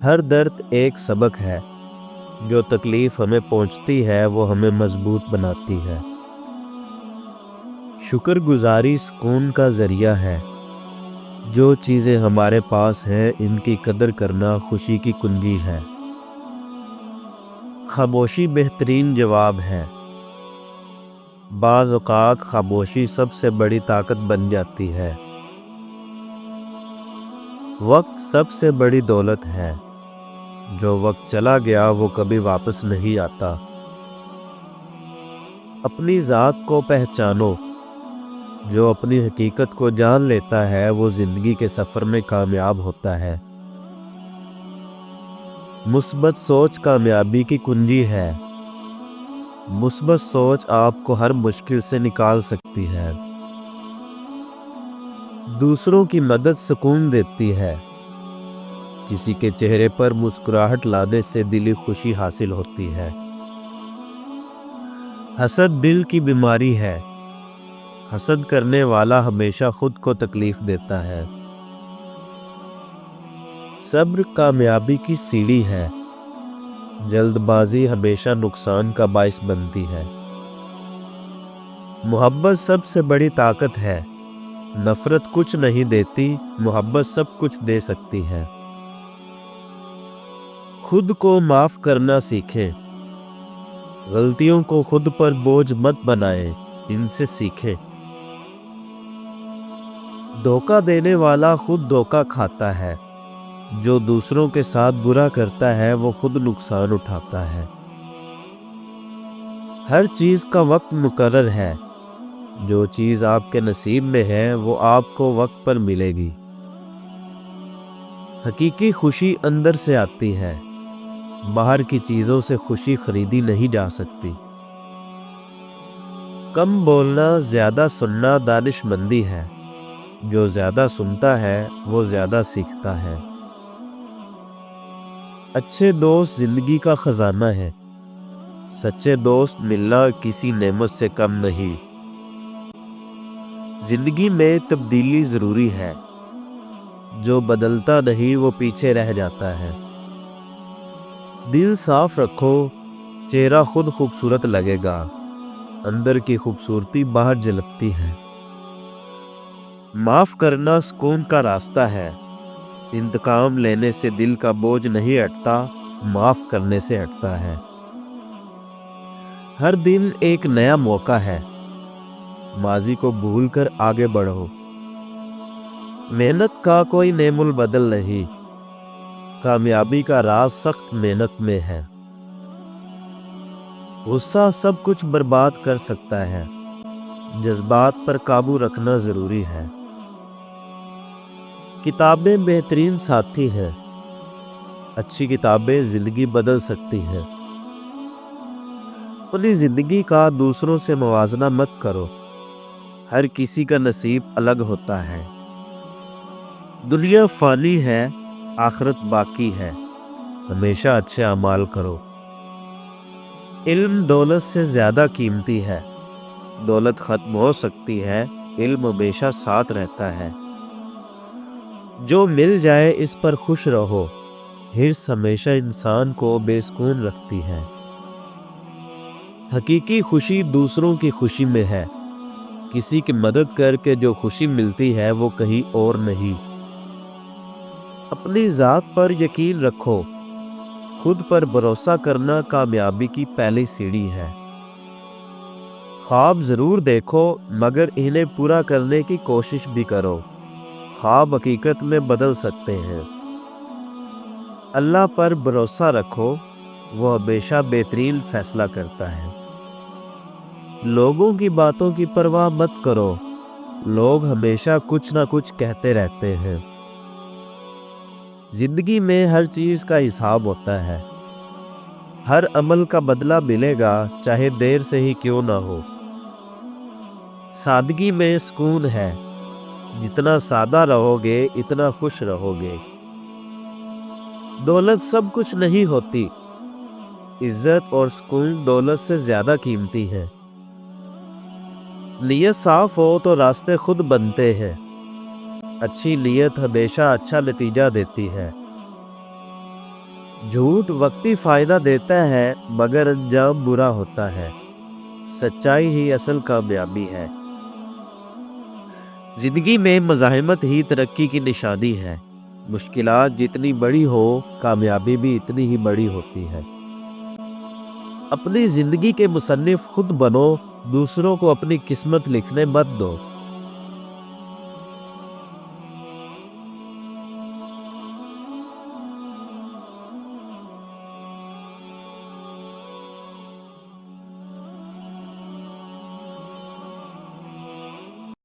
ہر درد ایک سبق ہے، جو تکلیف ہمیں پہنچتی ہے وہ ہمیں مضبوط بناتی ہے۔ شکر گزاری سکون کا ذریعہ ہے۔ جو چیزیں ہمارے پاس ہیں ان کی قدر کرنا خوشی کی کنجی ہے۔ خاموشی بہترین جواب ہے۔ بعض اوقات خاموشی سب سے بڑی طاقت بن جاتی ہے۔ وقت سب سے بڑی دولت ہے۔ جو وقت چلا گیا وہ کبھی واپس نہیں آتا۔ اپنی ذات کو پہچانو۔ جو اپنی حقیقت کو جان لیتا ہے وہ زندگی کے سفر میں کامیاب ہوتا ہے۔ مثبت سوچ کامیابی کی کنجی ہے۔ مثبت سوچ آپ کو ہر مشکل سے نکال سکتی ہے۔ دوسروں کی مدد سکون دیتی ہے۔ کسی کے چہرے پر مسکراہٹ لانے سے دلی خوشی حاصل ہوتی ہے۔ حسد دل کی بیماری ہے۔ حسد کرنے والا ہمیشہ خود کو تکلیف دیتا ہے۔ صبر کامیابی کی سیڑھی ہے۔ جلد بازی ہمیشہ نقصان کا باعث بنتی ہے۔ محبت سب سے بڑی طاقت ہے۔ نفرت کچھ نہیں دیتی، محبت سب کچھ دے سکتی ہے۔ خود کو معاف کرنا سیکھیں۔ غلطیوں کو خود پر بوجھ مت بنائیں، ان سے سیکھیں۔ دھوکہ دینے والا خود دھوکہ کھاتا ہے۔ جو دوسروں کے ساتھ برا کرتا ہے وہ خود نقصان اٹھاتا ہے۔ ہر چیز کا وقت مقرر ہے۔ جو چیز آپ کے نصیب میں ہے وہ آپ کو وقت پر ملے گی۔ حقیقی خوشی اندر سے آتی ہے۔ باہر کی چیزوں سے خوشی خریدی نہیں جا سکتی۔ کم بولنا زیادہ سننا دانش مندی ہے۔ جو زیادہ سنتا ہے وہ زیادہ سیکھتا ہے۔ اچھے دوست زندگی کا خزانہ ہے۔ سچے دوست ملنا کسی نعمت سے کم نہیں۔ زندگی میں تبدیلی ضروری ہے۔ جو بدلتا نہیں وہ پیچھے رہ جاتا ہے۔ دل صاف رکھو، چہرہ خود خوبصورت لگے گا۔ اندر کی خوبصورتی باہر جھلکتی ہے۔ معاف کرنا سکون کا راستہ ہے۔ انتقام لینے سے دل کا بوجھ نہیں ہٹتا، معاف کرنے سے ہٹتا ہے۔ ہر دن ایک نیا موقع ہے۔ ماضی کو بھول کر آگے بڑھو۔ محنت کا کوئی نعم البدل نہیں۔ کامیابی کا راز سخت محنت میں ہے۔ غصہ سب کچھ برباد کر سکتا ہے۔ جذبات پر قابو رکھنا ضروری ہے۔ کتابیں بہترین ساتھی ہیں۔ اچھی کتابیں زندگی بدل سکتی ہیں۔ اپنی زندگی کا دوسروں سے موازنہ مت کرو۔ ہر کسی کا نصیب الگ ہوتا ہے۔ دنیا فانی ہے، آخرت باقی ہے۔ ہمیشہ اچھے اعمال کرو۔ علم دولت سے زیادہ قیمتی ہے۔ دولت ختم ہو سکتی ہے، علم ہمیشہ ساتھ رہتا ہے۔ جو مل جائے اس پر خوش رہو۔ حرص ہمیشہ انسان کو بے سکون رکھتی ہے۔ حقیقی خوشی دوسروں کی خوشی میں ہے۔ کسی کی مدد کر کے جو خوشی ملتی ہے وہ کہیں اور نہیں۔ اپنی ذات پر یقین رکھو۔ خود پر بھروسہ کرنا کامیابی کی پہلی سیڑھی ہے۔ خواب ضرور دیکھو مگر انہیں پورا کرنے کی کوشش بھی کرو۔ خواب حقیقت میں بدل سکتے ہیں۔ اللہ پر بھروسہ رکھو، وہ ہمیشہ بہترین فیصلہ کرتا ہے۔ لوگوں کی باتوں کی پرواہ مت کرو۔ لوگ ہمیشہ کچھ نہ کچھ کہتے رہتے ہیں۔ زندگی میں ہر چیز کا حساب ہوتا ہے۔ ہر عمل کا بدلہ ملے گا، چاہے دیر سے ہی کیوں نہ ہو۔ سادگی میں سکون ہے۔ جتنا سادہ رہو گے اتنا خوش رہو گے۔ دولت سب کچھ نہیں ہوتی۔ عزت اور سکون دولت سے زیادہ قیمتی ہے۔ نیت صاف ہو تو راستے خود بنتے ہیں۔ اچھی نیت ہمیشہ اچھا نتیجہ دیتی ہے۔ جھوٹ وقتی فائدہ دیتا ہے مگر انجام برا ہوتا ہے۔ سچائی ہی اصل کامیابی ہے۔ زندگی میں مزاحمت ہی ترقی کی نشانی ہے۔ مشکلات جتنی بڑی ہو کامیابی بھی اتنی ہی بڑی ہوتی ہے۔ اپنی زندگی کے مصنف خود بنو، دوسروں کو اپنی قسمت لکھنے مت دو۔